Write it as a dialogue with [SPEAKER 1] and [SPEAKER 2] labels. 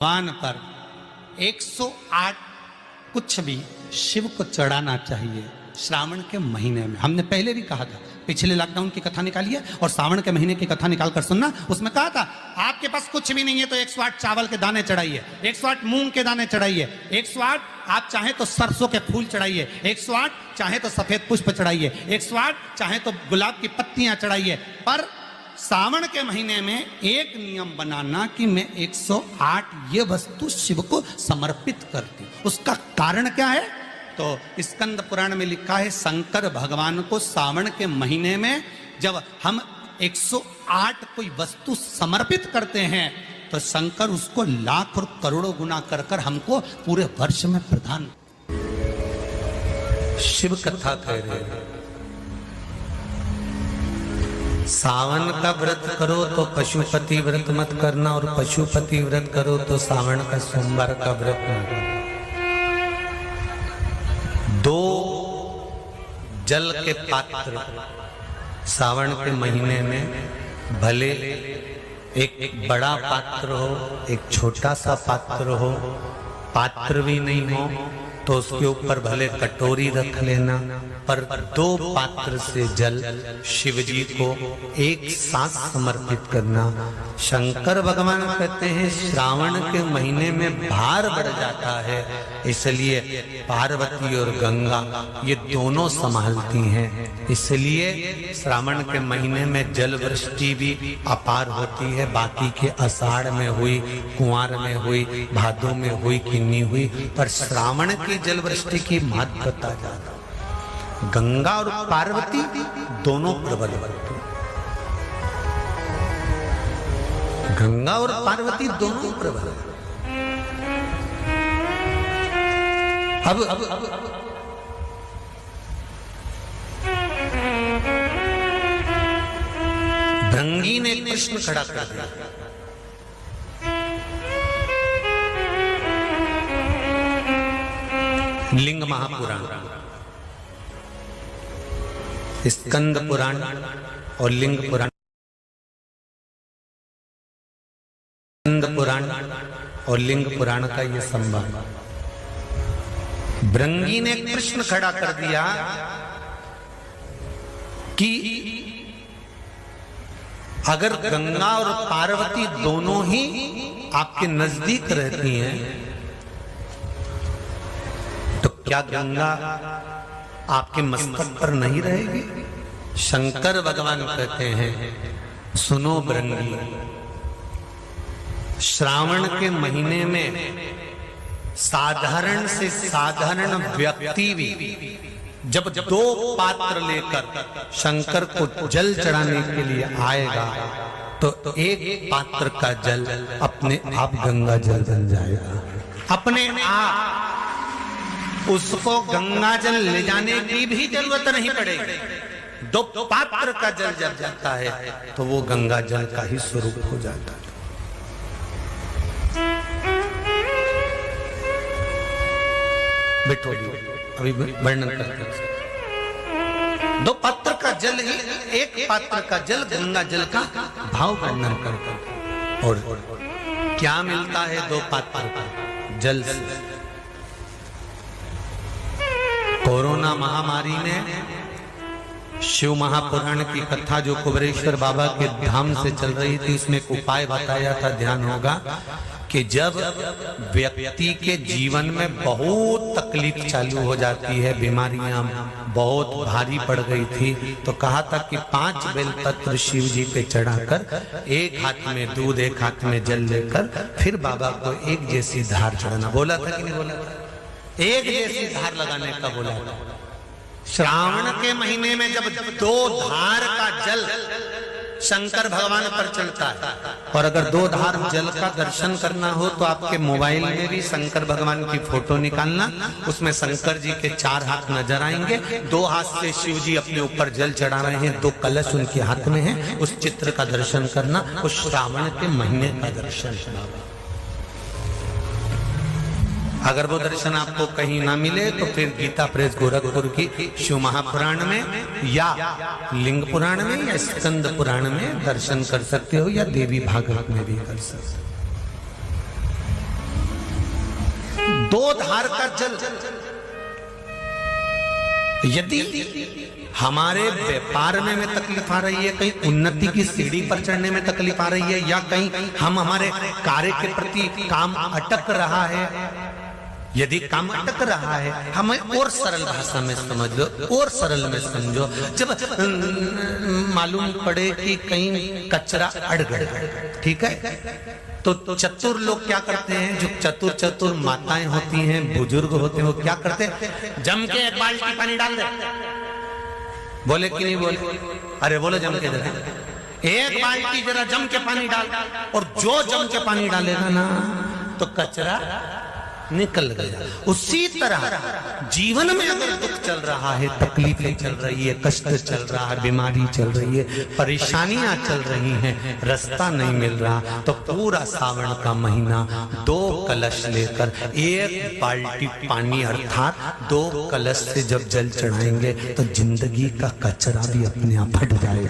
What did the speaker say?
[SPEAKER 1] भगवान पर 108 कुछ भी शिव को चढ़ाना चाहिए श्रावण के महीने में। हमने पहले भी कहा था, पिछले लॉकडाउन की कथा निकाली है और सावन के महीने की कथा निकाल कर सुनना। उसमें कहा था आपके पास कुछ भी नहीं है तो 108 चावल के दाने चढ़ाइए, 108 मूंग के दाने चढ़ाइए, 108 आप चाहे तो सरसों के फूल चढ़ाइए, 108 चाहे तो सफेद पुष्प चढ़ाइए, 108 चाहे तो गुलाब की पत्तियां चढ़ाइए। पर सावन के महीने में एक नियम बनाना कि मैं 108 ये वस्तु शिव को समर्पित करती। उसका कारण क्या है? तो स्कंद पुराण में लिखा है शंकर भगवान को सावन के महीने में जब हम 108 कोई वस्तु समर्पित करते हैं तो शंकर उसको लाख और करोड़ों गुना कर कर हमको पूरे वर्ष में प्रदान। शिव कथा कह रहे हैं सावन का व्रत करो तो पशुपति व्रत मत करना, और पशुपति व्रत करो तो सावन का सोमवार का व्रत मत करना। दो जल के पात्र सावन के महीने में, भले एक बड़ा पात्र हो एक छोटा सा पात्र हो, पात्र भी नहीं हो तो उसके ऊपर भले कटोरी रख लेना, पर दो पात्र से जल शिव जी को एक साथ समर्पित करना। शंकर भगवान कहते हैं श्रावण के महीने में भार बढ़ जाता है, इसलिए पार्वती और गंगा ये दोनों संभालती हैं, इसलिए श्रावण के महीने में जल वृष्टि भी अपार होती है। बाकी के आषाढ़ में हुई, कुंवार में हुई, भादों में हुई कि नहीं हुई, पर श्रावण की जल वृष्टि की महत्वता ज्यादा। गंगा और पार्वती दोनों प्रबल होती, गंगा और पार्वती दोनों प्रबल। अब भृंगी ने कृष्ण खड़ा कर दिया। लिंग महापुराण, स्कंद पुराण और लिंग पुराण, स्कंद पुराण और लिंग पुराण का यह संवाद। भृंगी ने कृष्ण खड़ा कर दिया कि अगर गंगा और पार्वती दोनों ही आपके नजदीक रहती हैं तो क्या गंगा आपके मस्तक पर नहीं रहेगी? शंकर भगवान कहते हैं सुनो भृंगी, श्रावण के महीने में साधारण से साधारण व्यक्ति भी जब दो पात्र लेकर शंकर को जल चढ़ाने के लिए आएगा तो एक पात्र का जल अपने आप गंगा जल बन जाएगा। अपने आप उसको गंगा जल ले जाने की भी जरूरत नहीं पड़ेगी। दो पात्र का जल जब जाता है तो वो गंगा जल का ही स्वरूप हो जाता है। बैठो, अभी वर्णन करते हैं। दो पात्र का जल ही, एक पात्र का जल गंगा जल का भाव वर्णन करते। और क्या मिलता है दो पात्र का जल से? कोरोना महामारी में शिव महापुराण की कथा जो कुबेरेश्वर बाबा के धाम से चल रही थी, उसमें एक उपाय बताया था, ध्यान होगा कि जब व्यक्ति के जीवन में बहुत तकलीफ चालू हो जाती है, बीमारियां बहुत भारी पड़ गई थी, तो कहा था कि 5 बेलपत्र शिव जी पे चढ़ाकर एक हाथ में दूध एक हाथ में जल लेकर फिर बाबा को एक जैसी धार चढ़ाना। बोला था कि नहीं बोला? एक जैसी धार लगाने का बोला था। श्रावण के महीने में जब दो धार का जल शंकर भगवान पर चलता है, और अगर दो धार जल का दर्शन करना हो तो आपके मोबाइल में भी शंकर भगवान की फोटो निकालना, उसमें शंकर जी के 4 हाथ नजर आएंगे, 2 हाथ से शिव जी अपने ऊपर जल चढ़ा रहे हैं, 2 कलश उनके हाथ में है, उस चित्र का दर्शन करना, उस श्रावण के महीने का दर्शन करना। अगर वो दर्शन आपको कहीं ना मिले तो फिर गीता प्रेस गोरखपुर की शिव महापुराण में या लिंग पुराण में या स्कंद पुराण में दर्शन कर सकते हो, या देवी भागवत में भी कर सकते हो। दो धार का जल। यदि हमारे व्यापार में तकलीफ आ रही है, कहीं उन्नति की सीढ़ी पर चढ़ने में तकलीफ आ रही है, या कहीं हम हमारे कार्य के प्रति काम अटक रहा है, यदि काम अटक रहा है, हमें और सरल भाषा में समझ लो, और सरल में समझो। जब मालूम पड़े कि कहीं कचरा अड़ गया, ठीक है, तो चतुर लोग क्या करते हैं, जो चतुर चतुर माताएं होती हैं, बुजुर्ग होते हैं, वो क्या करते हैं, जम के एक बाल्टी पानी डाल दे। बोले कि नहीं बोले? अरे बोलो जम के दे, एक बाल्टी जरा जम के पानी डाल, और जो जम के पानी डालेगा ना तो कचरा निकल गया। उसी तरह जीवन में अगर दुख चल रहा है, तकलीफें चल रही है, कष्ट चल रहा है, बीमारी चल रही है, परेशानियां चल रही हैं, रास्ता नहीं मिल रहा, तो पूरा सावन का महीना 2 कलश लेकर 1 बाल्टी पानी अर्थात 2 कलश से जब जल चढ़ाएंगे तो जिंदगी का कचरा भी अपने आप हट जाएगा।